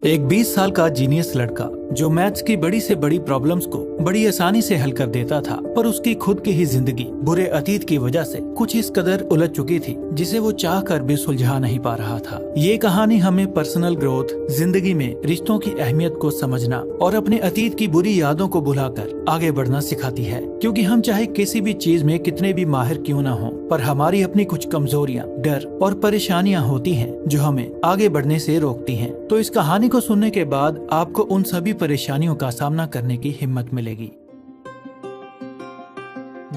एक 20 साल का जीनियस लड़का जो मैथ्स की बड़ी से बड़ी प्रॉब्लम्स को बड़ी आसानी से हल कर देता था, पर उसकी खुद की ही जिंदगी बुरे अतीत की वजह से कुछ इस कदर उलझ चुकी थी जिसे वो चाह कर भी सुलझा नहीं पा रहा था। ये कहानी हमें पर्सनल ग्रोथ, जिंदगी में रिश्तों की अहमियत को समझना और अपने अतीत की बुरी यादों को भुलाकर आगे बढ़ना सिखाती है। क्योंकि हम चाहे किसी भी चीज में कितने भी माहिर क्यों न हो, पर हमारी अपनी कुछ कमजोरियां, डर और परेशानियां होती हैं जो हमें आगे बढ़ने से रोकती हैं। तो इस कहानी को सुनने के बाद आपको उन सभी परेशानियों का सामना करने की हिम्मत मिलेगी।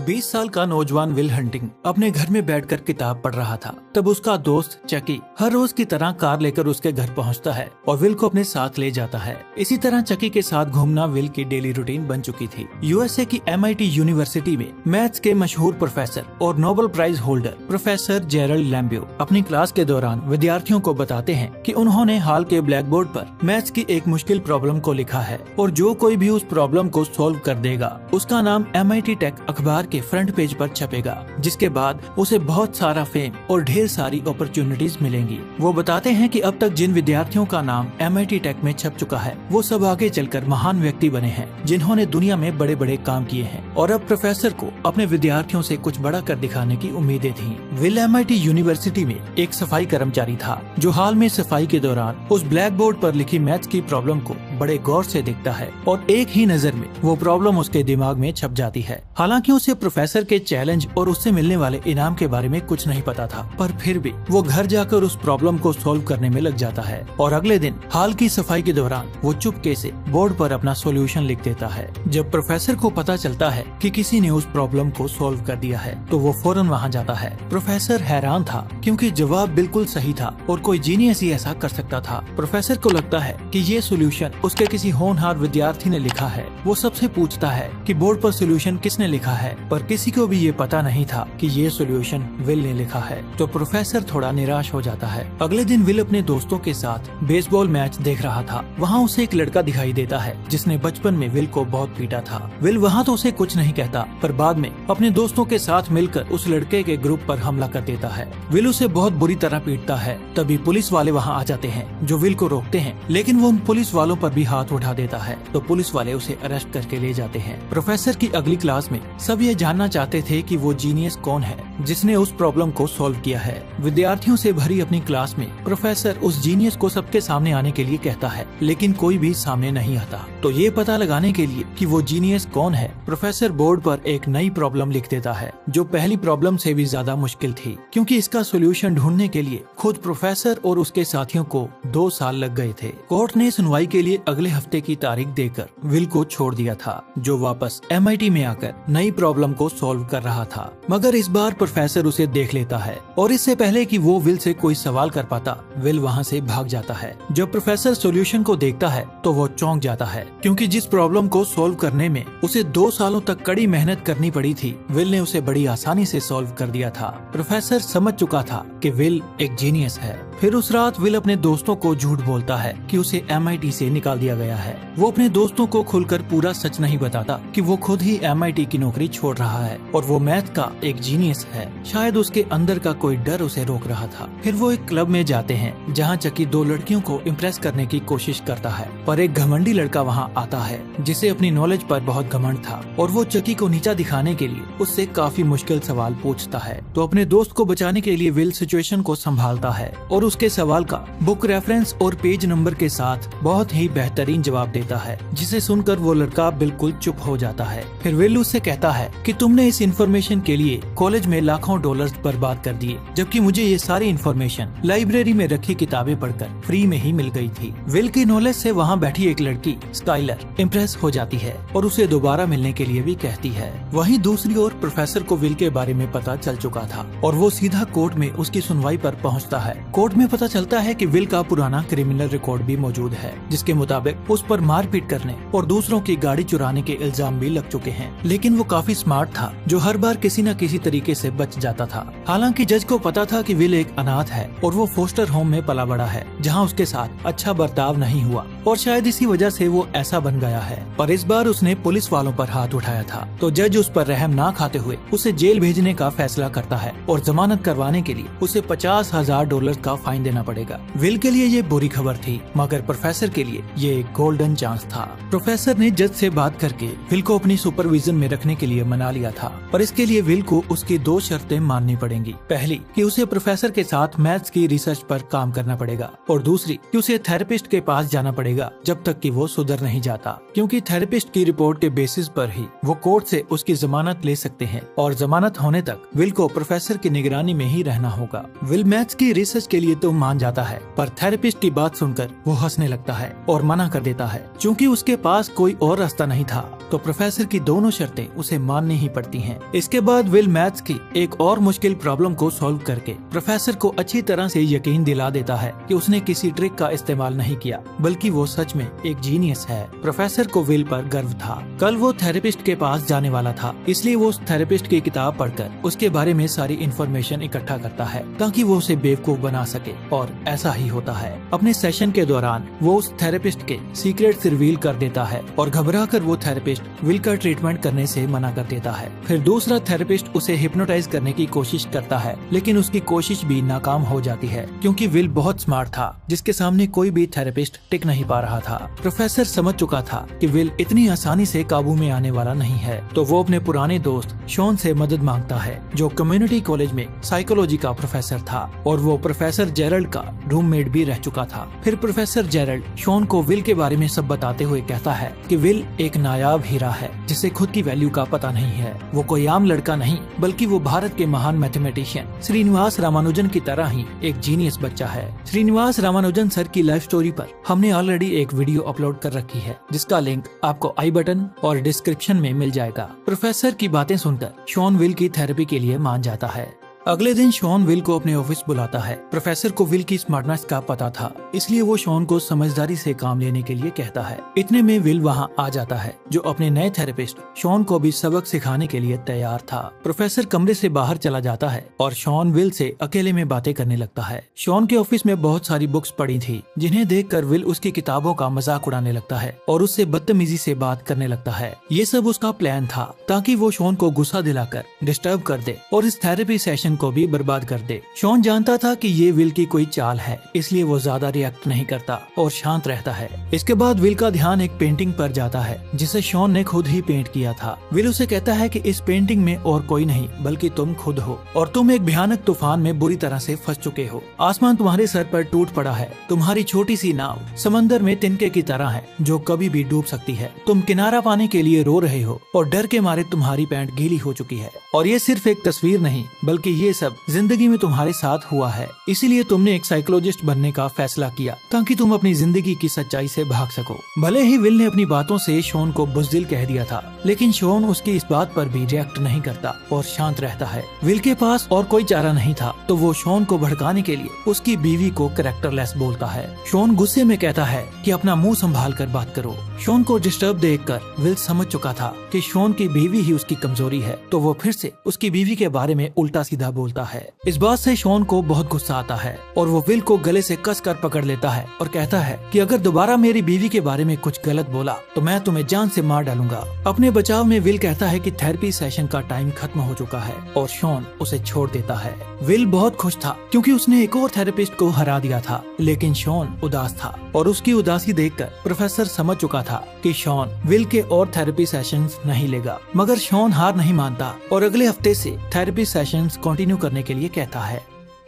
20 साल का नौजवान विल हंटिंग अपने घर में बैठकर किताब पढ़ रहा था। तब उसका दोस्त चकी हर रोज की तरह कार लेकर उसके घर पहुंचता है और विल को अपने साथ ले जाता है। इसी तरह चकी के साथ घूमना विल की डेली रूटीन बन चुकी थी। यूएसए की MIT यूनिवर्सिटी में मैथ्स के मशहूर प्रोफेसर और Nobel prize holder professor Gerald Lambeau अपनी क्लास के दौरान विद्यार्थियों को बताते हैं कि उन्होंने हाल के ब्लैक बोर्ड पर मैथ्स की एक मुश्किल प्रॉब्लम को लिखा है और जो कोई भी उस प्रॉब्लम को सोल्व कर देगा उसका नाम MIT टेक अखबार के फ्रंट पेज पर छपेगा, जिसके बाद उसे बहुत सारा फेम और ढेर सारी अपॉर्चुनिटीज मिलेंगी। वो बताते हैं कि अब तक जिन विद्यार्थियों का नाम MIT टेक में छप चुका है वो सब आगे चलकर महान व्यक्ति बने हैं जिन्होंने दुनिया में बड़े बड़े काम किए हैं और अब प्रोफेसर को अपने विद्यार्थियों से कुछ बड़ा कर दिखाने की उम्मीदें थी। विल MIT यूनिवर्सिटी में एक सफाई कर्मचारी था जो हाल में सफाई के दौरान उस ब्लैक बोर्ड पर लिखी मैथ्स की प्रॉब्लम को बड़े गौर से देखता है और एक ही नजर में वो प्रॉब्लम उसके दिमाग में छप जाती है। हालांकि उसे प्रोफेसर के चैलेंज और उससे मिलने वाले इनाम के बारे में कुछ नहीं पता था, पर फिर भी वो घर जाकर उस प्रॉब्लम को सॉल्व करने में लग जाता है और अगले दिन हाल की सफाई के दौरान वो चुपके से बोर्ड पर अपना सॉल्यूशन लिख देता है। जब प्रोफेसर को पता चलता है कि किसी ने उस प्रॉब्लम को सॉल्व कर दिया है तो वो फौरन वहाँ जाता है। प्रोफेसर हैरान था क्योंकि जवाब बिल्कुल सही था और कोई जीनियस ही ऐसा कर सकता था। प्रोफेसर को लगता है कि ये सॉल्यूशन उसके किसी होनहार विद्यार्थी ने लिखा है। वो सबसे पूछता है कि बोर्ड पर सॉल्यूशन किसने लिखा है, पर किसी को भी ये पता नहीं था कि ये सॉल्यूशन विल ने लिखा है। तो प्रोफेसर थोड़ा निराश हो जाता है। अगले दिन विल अपने दोस्तों के साथ बेसबॉल मैच देख रहा था। वहाँ उसे एक लड़का दिखाई देता है जिसने बचपन में विल को बहुत पीटा था। विल वहाँ तो उसे कुछ नहीं कहता, पर बाद में अपने दोस्तों के साथ मिलकर उस लड़के के ग्रुप पर हमला कर देता है। विल उसे बहुत बुरी तरह पीटता है। तभी पुलिस वाले वहाँ आ जाते हैं जो विल को रोकते हैं, लेकिन वो उन पुलिस वालों पर भी हाथ उठा देता है तो पुलिस वाले उसे अरेस्ट करके ले जाते हैं। प्रोफेसर की अगली क्लास में सब ये जानना चाहते थे कि वो जीनियस कौन है जिसने उस प्रॉब्लम को सॉल्व किया है। विद्यार्थियों से भरी अपनी क्लास में प्रोफेसर उस जीनियस को सबके सामने आने के लिए कहता है, लेकिन कोई भी सामने नहीं आता। तो ये पता लगाने के लिए कि वो जीनियस कौन है, प्रोफेसर बोर्ड पर एक नई प्रॉब्लम लिख देता है जो पहली प्रॉब्लम से भी ज्यादा मुश्किल थी, क्योंकि इसका सोल्यूशन ढूंढने के लिए खुद प्रोफेसर और उसके साथियों को 2 साल लग गए थे। कोर्ट ने सुनवाई के लिए अगले हफ्ते की तारीख देकर विल को छोड़ दिया था, जो वापस MIT में आकर नई प्रॉब्लम को सॉल्व कर रहा था। मगर इस बार प्रोफेसर उसे देख लेता है और इससे पहले कि वो विल से कोई सवाल कर पाता, विल वहाँ से भाग जाता है। जब प्रोफेसर सॉल्यूशन को देखता है तो वो चौंक जाता है, क्योंकि जिस प्रॉब्लम को सॉल्व करने में उसे 2 सालों तक कड़ी मेहनत करनी पड़ी थी, विल ने उसे बड़ी आसानी से सॉल्व कर दिया था। प्रोफेसर समझ चुका था कि विल एक जीनियस है। फिर उस रात विल अपने दोस्तों को झूठ बोलता है कि उसे MIT से निकाल दिया गया है। वो अपने दोस्तों को खुलकर पूरा सच नहीं बताता कि वो खुद ही MIT की नौकरी छोड़ रहा है और वो मैथ का एक जीनियस है। शायद उसके अंदर का कोई डर उसे रोक रहा था। फिर वो एक क्लब में जाते हैं जहाँ चकी 2 लड़कियों को इम्प्रेस करने की कोशिश करता है, पर एक घमंडी लड़का वहाँ आता है जिसे अपनी नॉलेज पर बहुत घमंड था और वो चकी को नीचा दिखाने के लिए उससे काफी मुश्किल सवाल पूछता है। तो अपने दोस्त को बचाने के लिए विल सिचुएशन को संभालता है और उसके सवाल का बुक रेफरेंस और पेज नंबर के साथ बहुत ही बेहतरीन जवाब देता है, जिसे सुनकर वो लड़का बिल्कुल चुप हो जाता है। फिर विल उससे कहता है कि तुमने इस इन्फॉर्मेशन के लिए कॉलेज में लाखों डॉलर्स बर्बाद कर दिए, जबकि मुझे ये सारी इन्फॉर्मेशन लाइब्रेरी में रखी किताबें पढ़कर फ्री में ही मिल गई थी। विल की नॉलेज से वहाँ बैठी एक लड़की स्काइलर इम्प्रेस हो जाती है और उसे दोबारा मिलने के लिए भी कहती है। वहीं दूसरी ओर प्रोफेसर को विल के बारे में पता चल चुका था और वो सीधा कोर्ट में उसकी सुनवाई पर पहुँचता है। कोर्ट में पता चलता है कि विल का पुराना क्रिमिनल रिकॉर्ड भी मौजूद है, जिसके मुताबिक उस पर मारपीट करने और दूसरों की गाड़ी चुराने के इल्जाम भी लग चुके हैं। लेकिन वो काफी स्मार्ट था, जो हर बार किसी न किसी तरीके से बच जाता था। हालांकि जज को पता था कि विल एक अनाथ है और वो फोस्टर होम में पला बड़ा है, जहां उसके साथ अच्छा बर्ताव नहीं हुआ और शायद इसी वजह से वो ऐसा बन गया है। पर इस बार उसने पुलिस वालों पर हाथ उठाया था, तो जज उस पर रहम ना खाते हुए उसे जेल भेजने का फैसला करता है और जमानत करवाने के लिए उसे $50,000 का फाइन देना पड़ेगा। विल के लिए ये बुरी खबर थी, मगर प्रोफेसर के लिए ये एक गोल्डन चांस था। प्रोफेसर ने जज से बात करके विल को अपनी सुपरविजन में रखने के लिए मना लिया था, पर इसके लिए विल को उसकी 2 शर्तें माननी पड़ेंगी। पहली कि उसे प्रोफेसर के साथ मैथ्स की रिसर्च पर काम करना पड़ेगा, और दूसरी कि उसे थेरेपिस्ट के पास जाना पड़ेगा जब तक कि वो सुधर नहीं जाता, क्योंकि थेरेपिस्ट की रिपोर्ट के बेसिस पर ही वो कोर्ट से उसकी जमानत ले सकते हैं, और जमानत होने तक विल को प्रोफेसर की निगरानी में ही रहना होगा। विल मैथ्स की रिसर्च के लिए तो मान जाता है, पर थेरेपिस्ट की बात सुनकर वो हंसने लगता है और मना कर देता है। चूँकि उसके पास कोई और रास्ता नहीं था, तो प्रोफेसर की दोनों शर्तें उसे माननी ही पड़ती हैं। इसके बाद विल मैथ्स की एक और मुश्किल प्रॉब्लम को सॉल्व करके प्रोफेसर को अच्छी तरह से यकीन दिला देता है कि उसने किसी ट्रिक का इस्तेमाल नहीं किया, बल्कि वो सच में एक जीनियस है। प्रोफेसर को विल पर गर्व था। कल वो थेरेपिस्ट के पास जाने वाला था, इसलिए वो उस थेरेपिस्ट की किताब पढ़कर उसके बारे में सारी इन्फॉर्मेशन इकट्ठा करता है ताकि वो उसे बेवकूफ बना सके, और ऐसा ही होता है। अपने सेशन के दौरान वो उस थेरेपिस्ट के सीक्रेट्स रिवील कर देता है और घबराकर वो थेरेपिस्ट विल का ट्रीटमेंट करने से मना कर देता है। फिर दूसरा थेरेपिस्ट उसे हिप्नोटाइज करने की कोशिश करता है, लेकिन उसकी कोशिश भी नाकाम हो जाती है, क्योंकि विल बहुत स्मार्ट था, जिसके सामने कोई भी थेरेपिस्ट टिक नहीं पा रहा था। प्रोफेसर समझ चुका था कि विल इतनी आसानी से काबू में आने वाला नहीं है, तो वो अपने पुराने दोस्त शॉन से मदद मांगता है, जो कम्युनिटी कॉलेज में साइकोलॉजी का प्रोफेसर था, और वो प्रोफेसर जेरल्ड का रूममेट भी रह चुका था। फिर प्रोफेसर जेरल्ड शॉन को विल के बारे में सब बताते हुए कहता है कि विल एक नायाब हीरा है, जिसे खुद की वैल्यू का पता नहीं है। वो कोई आम लड़का नहीं, बल्कि वो भारत के महान मैथमेटिशियन श्रीनिवास रामानुजन की तरह ही एक जीनियस बच्चा है। श्रीनिवास रामानुजन सर की लाइफ स्टोरी पर हमने ऑलरेडी एक वीडियो अपलोड कर रखी है, जिसका लिंक आपको आई बटन और डिस्क्रिप्शन में मिल जाएगा। प्रोफेसर की बातें सुनकर शॉन विल की थेरेपी के लिए मान जाता है। अगले दिन शॉन विल को अपने ऑफिस बुलाता है। प्रोफेसर को विल की स्मार्टनेस का पता था, इसलिए वो शॉन को समझदारी से काम लेने के लिए कहता है। इतने में विल वहाँ आ जाता है, जो अपने नए थेरेपिस्ट शॉन को भी सबक सिखाने के लिए तैयार था। प्रोफेसर कमरे से बाहर चला जाता है और शॉन विल से अकेले में बातें करने लगता है। शॉन के ऑफिस में बहुत सारी बुक्स पड़ी थी, जिन्हें देखकर विल उसकी किताबों का मजाक उड़ाने लगता है और उससे बदतमीजी से बात करने लगता है। ये सब उसका प्लान था, ताकि वो शॉन को गुस्सा दिलाकर डिस्टर्ब कर दे और इस थेरेपी सेशन को भी बर्बाद कर दे। शॉन जानता था कि ये विल की कोई चाल है, इसलिए वो ज्यादा रिएक्ट नहीं करता और शांत रहता है। इसके बाद विल का ध्यान एक पेंटिंग पर जाता है, जिसे शॉन ने खुद ही पेंट किया था। विल उसे कहता है कि इस पेंटिंग में और कोई नहीं बल्कि तुम खुद हो, और तुम एक भयानक तूफान में बुरी तरह से फंस चुके हो। आसमान तुम्हारे सर पर टूट पड़ा है। तुम्हारी छोटी सी नाव समंदर में तिनके की तरह है, जो कभी भी डूब सकती है। तुम किनारा पाने के लिए रो रहे हो और डर के मारे तुम्हारी पैंट गीली हो चुकी है। और ये सिर्फ एक तस्वीर नहीं, बल्कि ये सब जिंदगी में तुम्हारे साथ हुआ है। इसीलिए तुमने एक साइकोलॉजिस्ट बनने का फैसला किया, ताकि तुम अपनी जिंदगी की सच्चाई से भाग सको। भले ही विल ने अपनी बातों से शॉन को बुज़दिल कह दिया था, लेकिन शॉन उसकी इस बात पर भी रिएक्ट नहीं करता और शांत रहता है। विल के पास और कोई चारा नहीं था, तो वो शॉन को भड़काने के लिए उसकी बीवी को कैरेक्टरलेस बोलता है। शॉन गुस्से में कहता है कि अपना मुंह संभाल कर बात करो। शॉन को डिस्टर्ब देखकर विल समझ चुका था कि शॉन की बीवी ही उसकी कमजोरी है, तो वो फिर से उसकी बीवी के बारे में उल्टा सीधा बोलता है। इस बात से शॉन को बहुत गुस्सा आता है और वो विल को गले से कसकर पकड़ लेता है और कहता है कि अगर दोबारा मेरी बीवी के बारे में कुछ गलत बोला तो मैं तुम्हें जान से मार डालूंगा। अपने बचाव में विल कहता है कि थेरेपी सेशन का टाइम खत्म हो चुका है और शॉन उसे छोड़ देता है। विल बहुत खुश था, क्योंकि उसने एक और थेरेपिस्ट को हरा दिया था, लेकिन शॉन उदास था और उसकी उदासी देखकर प्रोफेसर समझ चुका था कि शॉन विल के और थेरेपी सेशंस नहीं लेगा। मगर शॉन हार नहीं मानता और अगले हफ्ते से थेरेपी सेशंस कंटिन्यू करने के लिए कहता है।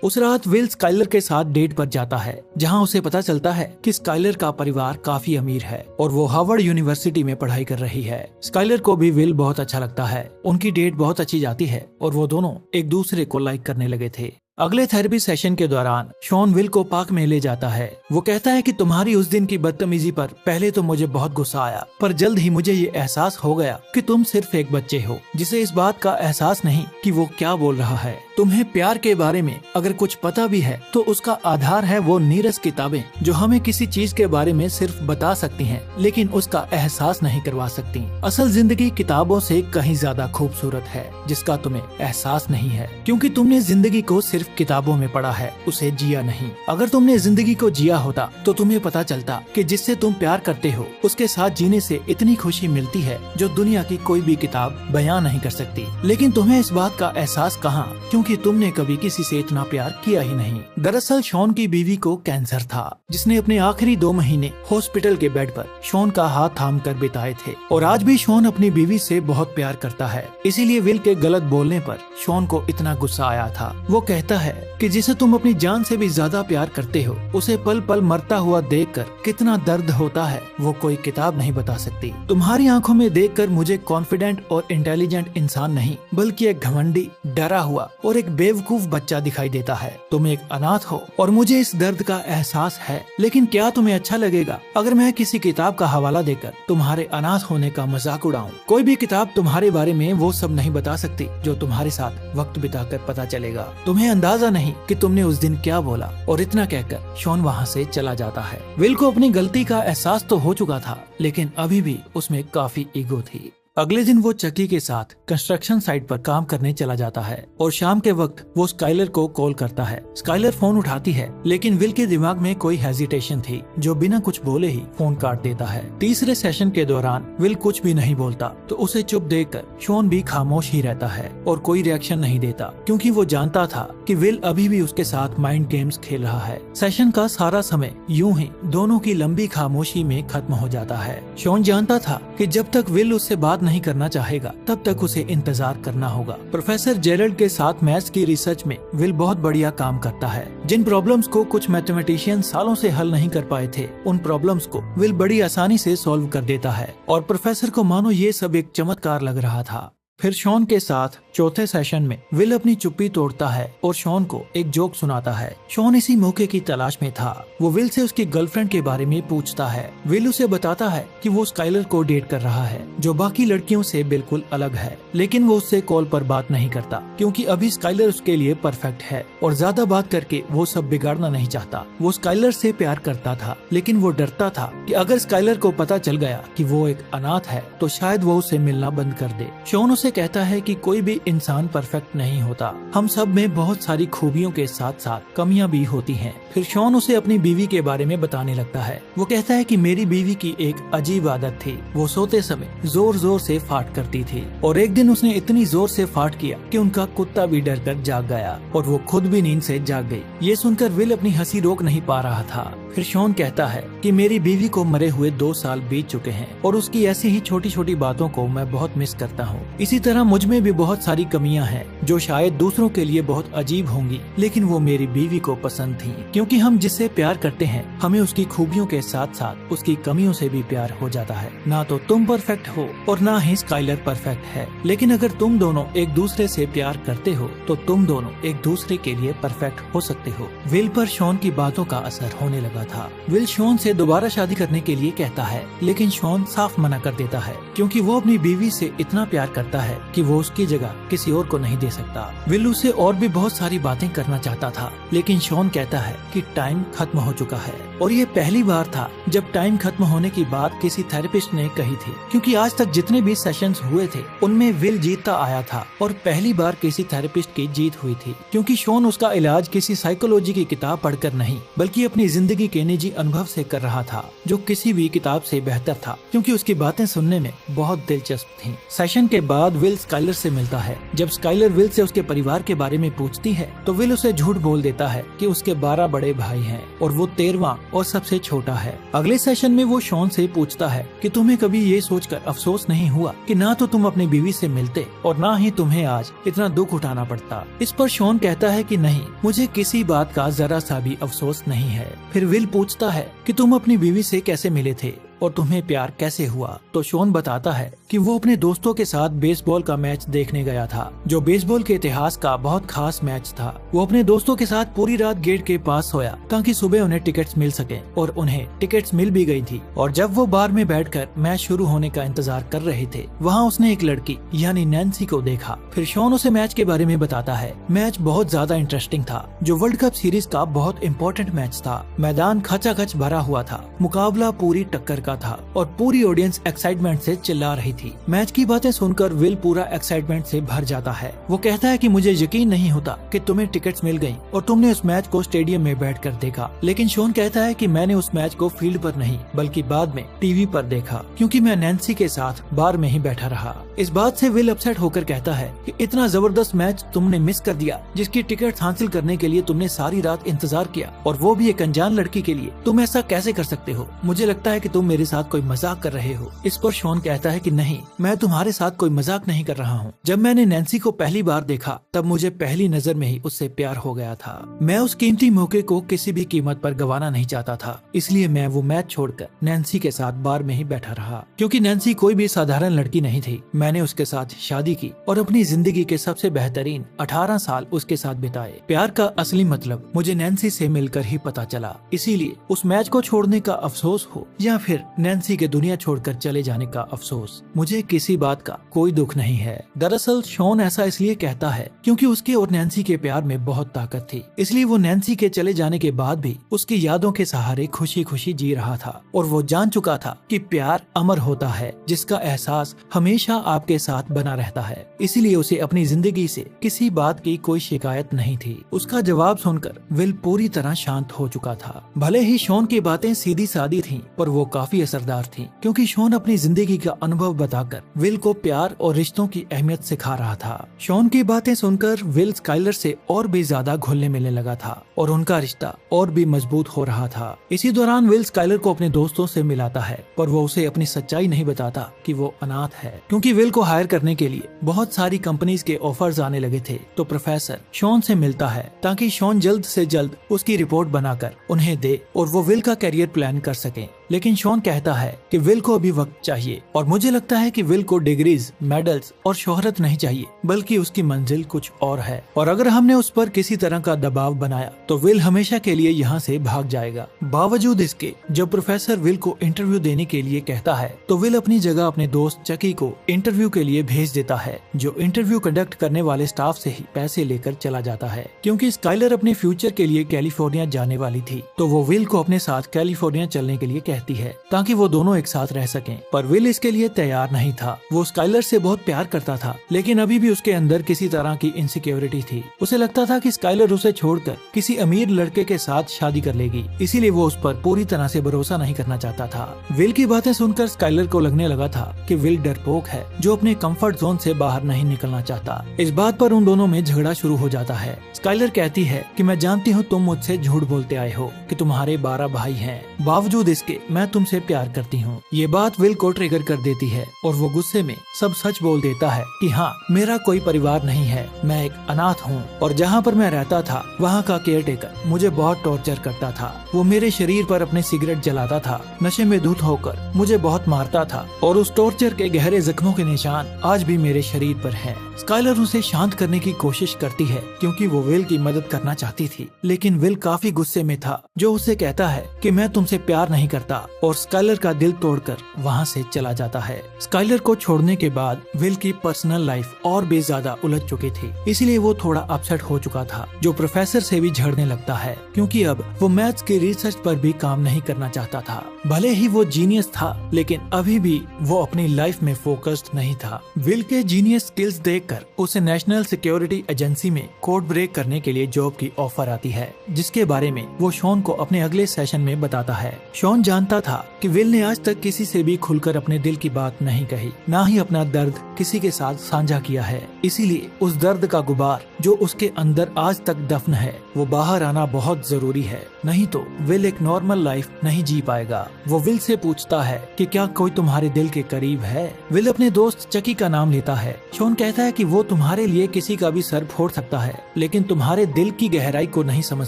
उस रात विल स्काइलर के साथ डेट पर जाता है, जहां उसे पता चलता है कि स्काइलर का परिवार काफी अमीर है और वो हार्वर्ड यूनिवर्सिटी में पढ़ाई कर रही है। स्काइलर को भी विल बहुत अच्छा लगता है। उनकी डेट बहुत अच्छी जाती है और वो दोनों एक दूसरे को लाइक करने लगे थे। अगले थेरेपी सेशन के दौरान शॉन विल को पार्क में ले जाता है। वो कहता है कि तुम्हारी उस दिन की बदतमीजी पर पहले तो मुझे बहुत गुस्सा आया, पर जल्द ही मुझे ये एहसास हो गया कि तुम सिर्फ एक बच्चे हो, जिसे इस बात का एहसास नहीं कि वो क्या बोल रहा है। तुम्हें प्यार के बारे में अगर कुछ पता भी है तो उसका आधार है वो नीरस किताबें, जो हमें किसी चीज के बारे में सिर्फ बता सकती हैं, लेकिन उसका एहसास नहीं करवा सकती। असल जिंदगी किताबों से कहीं ज्यादा खूबसूरत है, जिसका तुम्हें एहसास नहीं है, क्योंकि तुमने जिंदगी को सिर्फ सिर्फ किताबों में पढ़ा है, उसे जिया नहीं। अगर तुमने जिंदगी को जिया होता तो तुम्हें पता चलता कि जिससे तुम प्यार करते हो उसके साथ जीने से इतनी खुशी मिलती है जो दुनिया की कोई भी किताब बयां नहीं कर सकती। लेकिन तुम्हें इस बात का एहसास कहाँ, क्योंकि तुमने कभी किसी से इतना प्यार किया ही नहीं। दरअसल शॉन की बीवी को कैंसर था, जिसने अपने आखिरी 2 महीने हॉस्पिटल के बेड पर शॉन का हाथ थाम कर बिताए थे। और आज भी शॉन अपनी बीवी से बहुत प्यार करता है, इसीलिए विल के गलत बोलने पर शॉन को इतना गुस्सा आया था। वो कहता है कि जिसे तुम अपनी जान से भी ज्यादा प्यार करते हो उसे पल पल मरता हुआ देखकर कितना दर्द होता है वो कोई किताब नहीं बता सकती। तुम्हारी आंखों में देखकर मुझे कॉन्फिडेंट और इंटेलिजेंट इंसान नहीं बल्कि एक घमंडी, डरा हुआ और एक बेवकूफ बच्चा दिखाई देता है। तुम एक अनाथ हो और मुझे इस दर्द का एहसास है, लेकिन क्या तुम्हें अच्छा लगेगा अगर मैं किसी किताब का हवाला देकर तुम्हारे अनाथ होने का मजाक उड़ाऊं? कोई भी किताब तुम्हारे बारे में वो सब नहीं बता सकती जो तुम्हारे साथ वक्त बिताकर पता चलेगा। तुम्हें अंदाजा नहीं कि तुमने उस दिन क्या बोला। और इतना कहकर शॉन वहाँ से चला जाता है। विल को अपनी गलती का एहसास तो हो चुका था, लेकिन अभी भी उसमें काफी ईगो थी। अगले दिन वो चकी के साथ कंस्ट्रक्शन साइट पर काम करने चला जाता है और शाम के वक्त वो स्काइलर को कॉल करता है। स्काइलर फोन उठाती है, लेकिन विल के दिमाग में कोई हेजिटेशन थी जो बिना कुछ बोले ही फोन काट देता है। तीसरे सेशन के दौरान विल कुछ भी नहीं बोलता तो उसे चुप देखकर शॉन भी खामोश ही रहता है और कोई रिएक्शन नहीं देता, क्योंकि वो जानता था कि विल अभी भी उसके साथ माइंड गेम्स खेल रहा है। सेशन का सारा समय यूं ही दोनों की लंबी खामोशी में खत्म हो जाता है। शॉन जानता था कि जब तक विल उससे बात नहीं करना चाहेगा तब तक उसे इंतजार करना होगा। प्रोफेसर जेरल्ड के साथ मैथ्स की रिसर्च में विल बहुत बढ़िया काम करता है। जिन प्रॉब्लम्स को कुछ मैथमेटिशियन सालों से हल नहीं कर पाए थे, उन प्रॉब्लम्स को विल बड़ी आसानी से सॉल्व कर देता है और प्रोफेसर को मानो ये सब एक चमत्कार लग रहा था। फिर शॉन के साथ चौथे सेशन में विल अपनी चुप्पी तोड़ता है और शॉन को एक जोक सुनाता है। शॉन इसी मौके की तलाश में था। वो विल से उसकी गर्लफ्रेंड के बारे में पूछता है। विल उसे बताता है कि वो स्काइलर को डेट कर रहा है, जो बाकी लड़कियों से बिल्कुल अलग है, लेकिन वो उससे कॉल पर बात नहीं करता क्योंकि अभी स्काइलर उसके लिए परफेक्ट है और ज्यादा बात करके वो सब बिगाड़ना नहीं चाहता। वो स्काइलर से प्यार करता था, लेकिन वो डरता था कि अगर स्काइलर को पता चल गया कि वो एक अनाथ है तो शायद वो उसे मिलना बंद कर दे। शॉन उसे कहता है कि कोई भी इंसान परफेक्ट नहीं होता, हम सब में बहुत सारी खूबियों के साथ साथ कमियां भी होती हैं। फिर शॉन उसे अपनी बीवी के बारे में बताने लगता है। वो कहता है कि मेरी बीवी की एक अजीब आदत थी, वो सोते समय जोर जोर से फाट करती थी और एक दिन उसने इतनी जोर से फाट किया कि उनका कुत्ता भी डर कर जाग गया और वो खुद भी नींद से जाग गई। ये सुनकर विल अपनी हंसी रोक नहीं पा रहा था। फिर शॉन कहता है कि मेरी बीवी को मरे हुए 2 साल बीत चुके हैं और उसकी ऐसी ही छोटी छोटी बातों को मैं बहुत मिस करता हूँ। इसी तरह मुझ में भी बहुत सारी कमियां हैं जो शायद दूसरों के लिए बहुत अजीब होंगी, लेकिन वो मेरी बीवी को पसंद थी, क्योंकि हम जिससे प्यार करते हैं हमें उसकी खूबियों के साथ साथ उसकी कमियों से भी प्यार हो जाता है। ना तो तुम परफेक्ट हो और ना ही स्काइलर परफेक्ट है, लेकिन अगर तुम दोनों एक दूसरे से प्यार करते हो तो तुम दोनों एक दूसरे के लिए परफेक्ट हो सकते हो। विल पर शॉन की बातों का असर होने लगा था। विल शॉन से दोबारा शादी करने के लिए कहता है, लेकिन शॉन साफ मना कर देता है क्योंकि वो अपनी बीवी से इतना प्यार करता है कि वो उसकी जगह किसी और को नहीं दे सकता। विल उसे और भी बहुत सारी बातें करना चाहता था, लेकिन शॉन कहता है कि टाइम खत्म हो चुका है। और ये पहली बार था जब टाइम खत्म होने की बात किसी थेरेपिस्ट ने कही थी, क्योंकि आज तक जितने भी सेशंस हुए थे उनमें विल जीतता आया था और पहली बार किसी थेरेपिस्ट की जीत हुई थी, क्योंकि शॉन उसका इलाज किसी साइकोलॉजी की किताब पढ़कर नहीं बल्कि अपनी जिंदगी के निजी अनुभव से कर रहा था, जो किसी भी किताब से बेहतर था क्योंकि उसकी बातें सुनने में बहुत दिलचस्प थीं। सेशन के बाद विल स्काइलर से मिलता है। जब स्काइलर विल से उसके परिवार के बारे में पूछती है तो विल उसे झूठ बोल देता है कि उसके 12 बड़े भाई हैं और वो 13वां और सबसे छोटा है। अगले सेशन में वो शॉन से पूछता है कि तुम्हें कभी ये सोचकर अफसोस नहीं हुआ कि ना तो तुम अपनी बीवी से मिलते और ना ही तुम्हें आज इतना दुख उठाना पड़ता। इस पर शॉन कहता है कि नहीं, मुझे किसी बात का जरा सा भी अफसोस नहीं है। फिर विल पूछता है कि तुम अपनी बीवी से कैसे मिले थे और तुम्हें प्यार कैसे हुआ, तो शॉन बताता है कि वो अपने दोस्तों के साथ बेसबॉल का मैच देखने गया था, जो बेसबॉल के इतिहास का बहुत खास मैच था। वो अपने दोस्तों के साथ पूरी रात गेट के पास सोया ताकि सुबह उन्हें टिकट्स मिल सके और उन्हें टिकट्स मिल भी गई थी। और जब वो बार में बैठकर मैच शुरू होने का इंतजार कर रहे थे, वहाँ उसने एक लड़की यानी नैन्सी को देखा। फिर शॉन उसे मैच के बारे में बताता है। मैच बहुत ज्यादा इंटरेस्टिंग था, जो वर्ल्ड कप सीरीज का बहुत इम्पोर्टेंट मैच था। मैदान खचाखच भरा हुआ था, मुकाबला पूरी टक्कर का था और पूरी ऑडियंस एक्साइटमेंट से चिल्ला रही थी। मैच की बातें सुनकर विल पूरा एक्साइटमेंट से भर जाता है। वो कहता है कि मुझे यकीन नहीं होता कि तुम्हें टिकट्स मिल गयी और तुमने उस मैच को स्टेडियम में बैठकर देखा। लेकिन शॉन कहता है कि मैंने उस मैच को फील्ड पर नहीं बल्कि बाद में टीवी पर देखा, क्योंकि मैं नैन्सी के साथ बार में ही बैठा रहा। इस बात से विल अपसेट होकर कहता है कि इतना जबरदस्त मैच तुमने मिस कर दिया, जिसकी टिकट हासिल करने के लिए तुमने सारी रात इंतजार किया, और वो भी एक अनजान लड़की के लिए। तुम ऐसा कैसे कर सकते हो? मुझे लगता है कि तुम मेरे साथ कोई मजाक कर रहे हो। इस पर शॉन कहता है कि नहीं, मैं तुम्हारे साथ कोई मजाक नहीं कर रहा हूँ। जब मैंने नैन्सी को पहली बार देखा तब मुझे पहली नजर में ही उससे प्यार हो गया था। मैं उस कीमती मौके को किसी भी कीमत पर गंवाना नहीं चाहता था, इसलिए मैं वो मैच छोड़कर नैन्सी के साथ बार में ही बैठा रहा। क्योंकि नैन्सी कोई भी साधारण लड़की नहीं थी। मैंने उसके साथ शादी की और अपनी जिंदगी के सबसे बेहतरीन 18 साल उसके साथ बिताए। प्यार का असली मतलब मुझे नैन्सी से मिलकर ही पता चला। इसीलिए उस मैच को छोड़ने का अफसोस हो या फिर नैन्सी के दुनिया छोड़कर चले जाने का अफसोस, मुझे किसी बात का कोई दुख नहीं है। दरअसल शॉन ऐसा इसलिए कहता है क्योंकि उसके और नैन्सी के प्यार में बहुत ताकत थी। इसलिए वो नैन्सी के चले जाने के बाद भी उसकी यादों के सहारे खुशी खुशी जी रहा था, और वो जान चुका था कि प्यार अमर होता है, जिसका एहसास हमेशा आपके साथ बना रहता है। इसीलिए उसे अपनी जिंदगी से किसी बात की कोई शिकायत नहीं थी। उसका जवाब सुनकर विल पूरी तरह शांत हो चुका था। भले ही शॉन की बातें सीधी सादी थीं, पर वो काफी असरदार थीं, क्योंकि शॉन अपनी जिंदगी का अनुभव बताकर विल को प्यार और रिश्तों की अहमियत सिखा रहा था। शॉन की बातें सुनकर विल स्काइलर से और भी ज्यादा घुलने मिलने लगा था और उनका रिश्ता और भी मजबूत हो रहा था। इसी दौरान विल स्काइलर को अपने दोस्तों से मिलाता है, पर वो उसे अपनी सच्चाई नहीं बताता कि वो अनाथ है। क्योंकि विल को हायर करने के लिए बहुत सारी कंपनीज के ऑफर्स आने लगे थे, तो प्रोफेसर शॉन से मिलता है ताकि शॉन जल्द से जल्द उसकी रिपोर्ट बनाकर उन्हें दे और वो विल का करियर प्लान कर सके। लेकिन शॉन कहता है कि विल को अभी वक्त चाहिए, और मुझे लगता है कि विल को डिग्रीज, मेडल्स और शोहरत नहीं चाहिए, बल्कि उसकी मंजिल कुछ और है। और अगर हमने उस पर किसी तरह का दबाव बनाया तो विल हमेशा के लिए यहाँ से भाग जाएगा। बावजूद इसके जब प्रोफेसर विल को इंटरव्यू देने के लिए कहता है तो विल अपनी जगह अपने दोस्त चकी को इंटरव्यू के लिए भेज देता है, जो इंटरव्यू कंडक्ट करने वाले स्टाफ से ही पैसे लेकर चला जाता है। क्योंकि स्काइलर अपने फ्यूचर के लिए कैलिफोर्निया जाने वाली थी, तो वो विल को अपने साथ कैलिफोर्निया चलने के लिए कहती है ताकि वो दोनों एक साथ रह सकें। पर विल इसके लिए तैयार नहीं था। वो स्काइलर से बहुत प्यार करता था, लेकिन अभी भी उसके अंदर किसी तरह की इनसिक्योरिटी थी। उसे लगता था कि स्काइलर उसे छोड़कर किसी अमीर लड़के के साथ शादी कर लेगी, इसीलिए वो उस पर पूरी तरह से भरोसा नहीं करना चाहता था। विल की बातें सुनकर स्काइलर को लगने लगा था कि विल डरपोक है, जो अपने कंफर्ट जोन से बाहर नहीं निकलना चाहता। इस बात पर उन दोनों में झगड़ा शुरू हो जाता है। स्काइलर कहती है कि मैं जानती हूँ तुम मुझसे झूठ बोलते आए हो कि तुम्हारे 12 भाई हैं, बावजूद इसके मैं तुमसे प्यार करती हूँ। ये बात विल को ट्रिगर कर देती है और वो गुस्से में सब सच बोल देता है कि हाँ, मेरा कोई परिवार नहीं है, मैं एक अनाथ हूँ, और जहाँ पर मैं रहता था वहाँ का केयर टेकर मुझे बहुत टॉर्चर करता था। वो मेरे शरीर पर अपने सिगरेट जलाता था, नशे में धुत होकर मुझे बहुत मारता था, और उस टॉर्चर के गहरे जख्मों के निशान आज भी मेरे शरीर पर हैं। स्काइलर उसे शांत करने की कोशिश करती है क्योंकि वो विल की मदद करना चाहती थी, लेकिन विल काफी गुस्से में था, जो उसे कहता है कि मैं तुमसे प्यार नहीं करता, और स्काइलर का दिल तोड़कर वहाँ से चला जाता है। स्काइलर को छोड़ने के बाद विल की पर्सनल लाइफ और भी ज्यादा उलझ चुकी थी, इसलिए वो थोड़ा अपसेट हो चुका था, जो प्रोफेसर से भी झगड़ने लगता है, क्योंकि अब वो मैथ्स की रिसर्च पर भी काम नहीं करना चाहता था। भले ही वो जीनियस था, लेकिन अभी भी वो अपनी लाइफ में फोकस्ड नहीं था। विल के जीनियस स्किल्स देखकर उसे नेशनल सिक्योरिटी एजेंसी में कोड ब्रेक करने के लिए जॉब की ऑफर आती है, जिसके बारे में वो शॉन को अपने अगले सेशन में बताता है। शॉन जानता था कि विल ने आज तक किसी से भी खुलकर अपने दिल की बात नहीं कही, ना ही अपना दर्द किसी के साथ साझा किया है। इसीलिए उस दर्द का गुबार जो उसके अंदर आज तक दफन है, वो बाहर आना बहुत जरूरी है, नहीं तो विल एक नॉर्मल लाइफ नहीं जी पाएगा। वो विल से पूछता है कि क्या कोई तुम्हारे दिल के करीब है। विल अपने दोस्त चकी का नाम लेता है। शॉन कहता है कि वो तुम्हारे लिए किसी का भी सर फोड़ सकता है, लेकिन तुम्हारे दिल की गहराई को नहीं समझ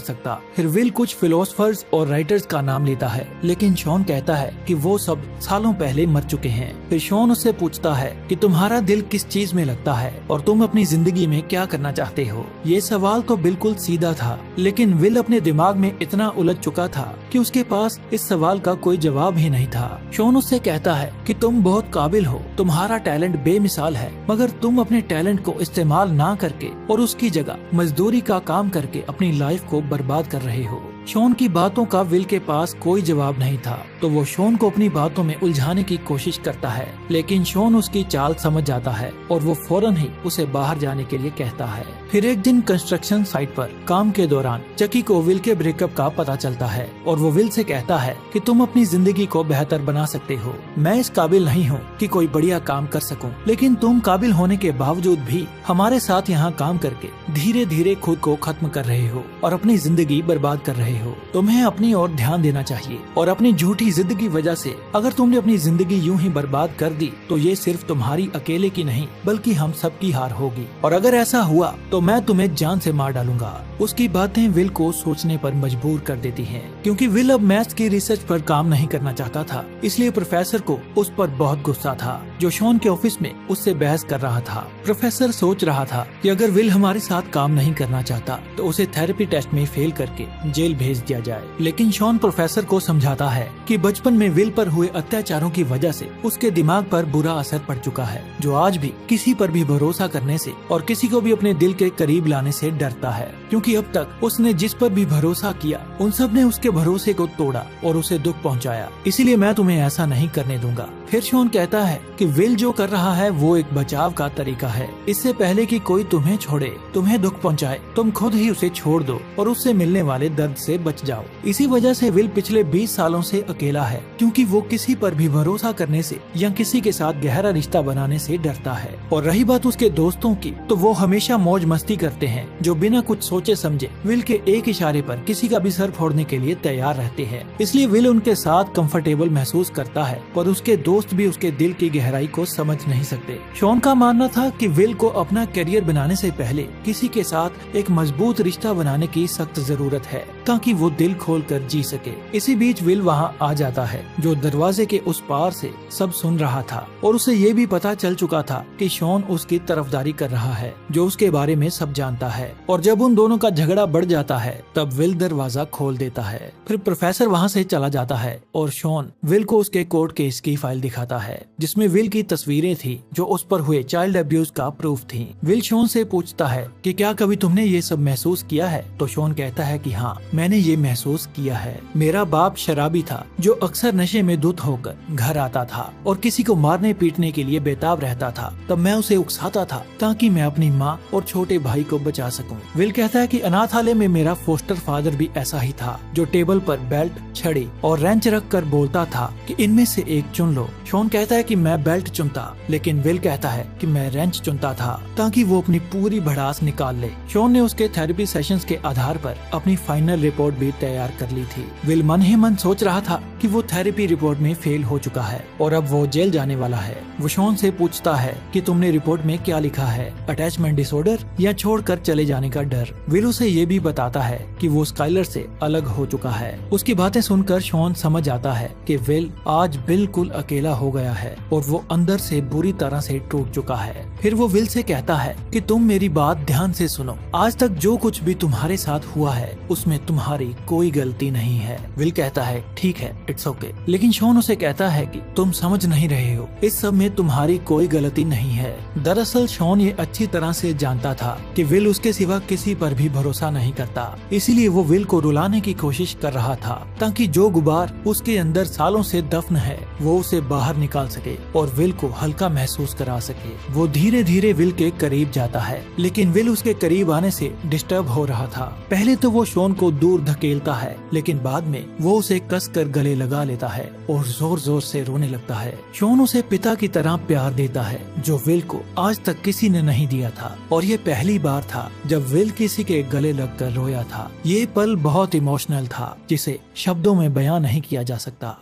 सकता। फिर विल कुछ फिलोसफर्स और राइटर्स का नाम लेता है, लेकिन शॉन कहता है कि वो सब सालों पहले मर चुके हैं। फिर शॉन उससे पूछता है कि तुम्हारा दिल किस चीज में लगता है और तुम अपनी जिंदगी में क्या करना चाहते हो। ये सवाल तो बिल्कुल सीधा था, लेकिन विल अपने दिमाग में इतना उलझ चुका था कि उसके पास इस सवाल का कोई जवाब ही नहीं था। शॉन उससे कहता है कि तुम बहुत काबिल हो, तुम्हारा टैलेंट बेमिसाल है, मगर तुम अपने टैलेंट को इस्तेमाल ना करके और उसकी जगह मजदूरी का काम करके अपनी लाइफ को बर्बाद कर रहे हो। शॉन की बातों का विल के पास कोई जवाब नहीं था, तो वो शॉन को अपनी बातों में उलझाने की कोशिश करता है, लेकिन शॉन उसकी चाल समझ जाता है और वो फौरन ही उसे बाहर जाने के लिए कहता है। फिर एक दिन कंस्ट्रक्शन साइट पर काम के दौरान चकी को विल के ब्रेकअप का पता चलता है और वो विल से कहता है कि तुम अपनी जिंदगी को बेहतर बना सकते हो। मैं इस काबिल नहीं हूँ कि कोई बढ़िया काम कर सकूं, लेकिन तुम काबिल होने के बावजूद भी हमारे साथ यहाँ काम करके धीरे धीरे खुद को खत्म कर रहे हो और अपनी जिंदगी बर्बाद कर रहे हो। तुम्हें अपनी ओर ध्यान देना चाहिए और अपनी झूठी जिद की वजह से अगर तुमने अपनी जिंदगी यूं ही बर्बाद कर दी तो ये सिर्फ तुम्हारी अकेले की नहीं बल्कि हम सबकी हार होगी, और अगर ऐसा हुआ तो मैं तुम्हें जान से मार डालूंगा। उसकी बातें विल को सोचने पर मजबूर कर देती हैं, क्योंकि विल अब मैथ्स की रिसर्च पर काम नहीं करना चाहता था, इसलिए प्रोफेसर को उस पर बहुत गुस्सा था जो शॉन के ऑफिस में उससे बहस कर रहा था। प्रोफेसर सोच रहा था कि अगर विल हमारे साथ काम नहीं करना चाहता तो उसे थेरेपी टेस्ट में फेल करके जेल भेज दिया जाए, लेकिन शॉन प्रोफेसर को समझाता है कि बचपन में विल पर हुए अत्याचारों की वजह से उसके दिमाग पर बुरा असर पड़ चुका है, जो आज भी किसी पर भी भरोसा करने से और किसी को भी अपने दिल के करीब लाने से डरता है, क्योंकि अब तक उसने जिस पर भी भरोसा किया उन सब ने उसके भरोसे को तोड़ा और उसे दुख पहुंचाया, इसीलिए मैं तुम्हें ऐसा नहीं करने दूंगा। फिर शॉन कहता है कि विल जो कर रहा है वो एक बचाव का तरीका है, इससे पहले कि कोई तुम्हें छोड़े, तुम्हें दुख पहुंचाए, तुम खुद ही उसे छोड़ दो और उससे मिलने वाले दर्द से बच जाओ। इसी वजह से विल पिछले 20 सालों से अकेला है, क्योंकि वो किसी पर भी भरोसा करने से या किसी के साथ गहरा रिश्ता बनाने से डरता है। और रही बात उसके दोस्तों की, तो वो हमेशा मौज मस्ती करते हैं, जो बिना कुछ सोचे समझे विल के एक इशारे पर किसी का भी सर फोड़ने के लिए तैयार रहते हैं। इसलिए विल उनके साथ कंफर्टेबल महसूस करता है, पर उसके दोस्त भी उसके दिल की गहराई को समझ नहीं सकते। शॉन का मानना था कि विल को अपना करियर बनाने से पहले किसी के साथ एक मजबूत रिश्ता बनाने की सख्त जरूरत है, ताकि वो दिल खोल कर जी सके। इसी बीच विल वहाँ आ जाता है, जो दरवाजे के उस पार से सब सुन रहा था, और उसे ये भी पता चल चुका था कि शॉन उसकी तरफदारी कर रहा है, जो उसके बारे में सब जानता है। और जब उन दोनों का झगड़ा बढ़ जाता है तब विल दरवाजा खोल देता है। फिर प्रोफेसर वहाँ से चला जाता है और शॉन विल को उसके कोर्ट केस की फाइल दिखाता है, जिसमें विल की तस्वीरें थी जो उस पर हुए चाइल्ड अब्यूज का प्रूफ थी। विल शॉन से पूछता है कि क्या कभी तुमने ये सब महसूस किया है, तो शॉन कहता है कि हाँ, मैंने ये महसूस किया है। मेरा बाप शराबी था जो अक्सर नशे में धुत होकर घर आता था और किसी को मारने पीटने के लिए बेताब रहता था। तब मैं उसे उकसाता था ताकि मैं अपनी माँ और छोटे भाई को बचा सकूं। विल कहता है कि अनाथालय में मेरा फोस्टर फादर भी ऐसा ही था, जो टेबल पर बेल्ट, छड़ी और रेंच रख कर बोलता था कि इनमें से एक चुन लो। शॉन कहता है कि मैं बेल्ट चुनता, लेकिन विल कहता है कि मैं रेंच चुनता था ताकि वो अपनी पूरी भड़ास निकाल ले। शॉन ने उसके थेरेपी सेशंस के आधार पर अपनी फाइनल रिपोर्ट भी तैयार कर ली थी। विल मन ही मन सोच रहा था कि वो थेरेपी रिपोर्ट में फेल हो चुका है और अब वो जेल जाने वाला है। वो शॉन से पूछता है कि तुमने रिपोर्ट में क्या लिखा है, अटैचमेंट डिसऑर्डर या छोड़कर चले जाने का डर। विल उसे ये भी बताता है कि वो स्काइलर से अलग हो चुका है। उसकी बातें सुनकर शॉन समझ आता है कि विल आज बिल्कुल अकेला हो गया है और वो अंदर से बुरी तरह से टूट चुका है। फिर वो विल से कहता है कि तुम मेरी बात ध्यान से सुनो, आज तक जो कुछ भी तुम्हारे साथ हुआ है उसमें तुम्हारी कोई गलती नहीं है। विल कहता है ठीक है, इट्स ओके, लेकिन शॉन उसे कहता है कि तुम समझ नहीं रहे हो, इस सब में तुम्हारी कोई गलती नहीं है। दरअसल शॉन ये अच्छी तरह से जानता था कि विल उसके सिवा किसी पर भी भरोसा नहीं करता, इसीलिए वो विल को रुलाने की कोशिश कर रहा था ताकि जो गुबार उसके अंदर सालों से दफन है वो उसे बाहर निकाल सके और विल को हल्का महसूस करा सके। वो धीरे धीरे विल के करीब जाता है, लेकिन विल उसके करीब आने से डिस्टर्ब हो रहा था। पहले तो वो शॉन को दूर धकेलता है, लेकिन बाद में वो उसे कसकर गले लगा लेता है और जोर जोर से रोने लगता है। शॉन उसे पिता की तरह प्यार देता है, जो विल को आज तक किसी ने नहीं दिया था, और ये पहली बार था जब विल किसी के गले लगकर रोया था। ये पल बहुत इमोशनल था, जिसे शब्दों में बयां नहीं किया जा सकता।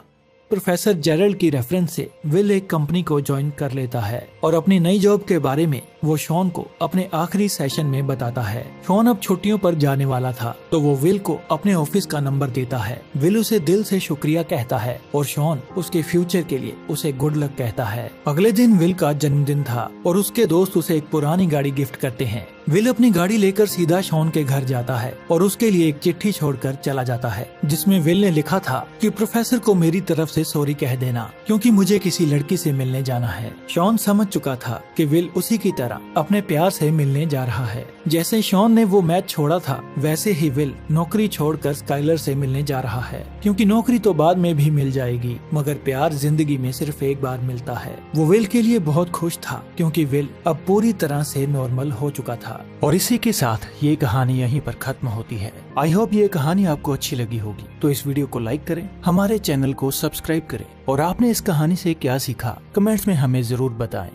प्रोफेसर जेरल्ड की रेफरेंस से विल एक कंपनी को ज्वाइन कर लेता है और अपनी नई जॉब के बारे में वो शॉन को अपने आखिरी सेशन में बताता है। शॉन अब छुट्टियों पर जाने वाला था, तो वो विल को अपने ऑफिस का नंबर देता है। विल उसे दिल से शुक्रिया कहता है और शॉन उसके फ्यूचर के लिए उसे गुड लक कहता है। अगले दिन विल का जन्मदिन था और उसके दोस्त उसे एक पुरानी गाड़ी गिफ्ट करते हैं। विल अपनी गाड़ी लेकर सीधा शॉन के घर जाता है और उसके लिए एक चिट्ठी छोड़कर चला जाता है, जिसमें विल ने लिखा था कि प्रोफेसर को मेरी तरफ से सॉरी कह देना, क्योंकि मुझे किसी लड़की से मिलने जाना है। शॉन समझ चुका था कि विल उसी की तरह अपने प्यार से मिलने जा रहा है। जैसे शॉन ने वो मैच छोड़ा था, वैसे ही विल नौकरी छोड़कर स्काइलर से मिलने जा रहा है, क्योंकि नौकरी तो बाद में भी मिल जाएगी, मगर प्यार जिंदगी में सिर्फ एक बार मिलता है। वो विल के लिए बहुत खुश था, क्योंकि विल अब पूरी तरह से नॉर्मल हो चुका था। और इसी के साथ ये कहानी यहीं पर खत्म होती है। आई होप ये कहानी आपको अच्छी लगी होगी, तो इस वीडियो को लाइक करें, हमारे चैनल को सब्सक्राइब करें, और आपने इस कहानी से क्या सीखा कमेंट्स में हमें जरूर बताएं।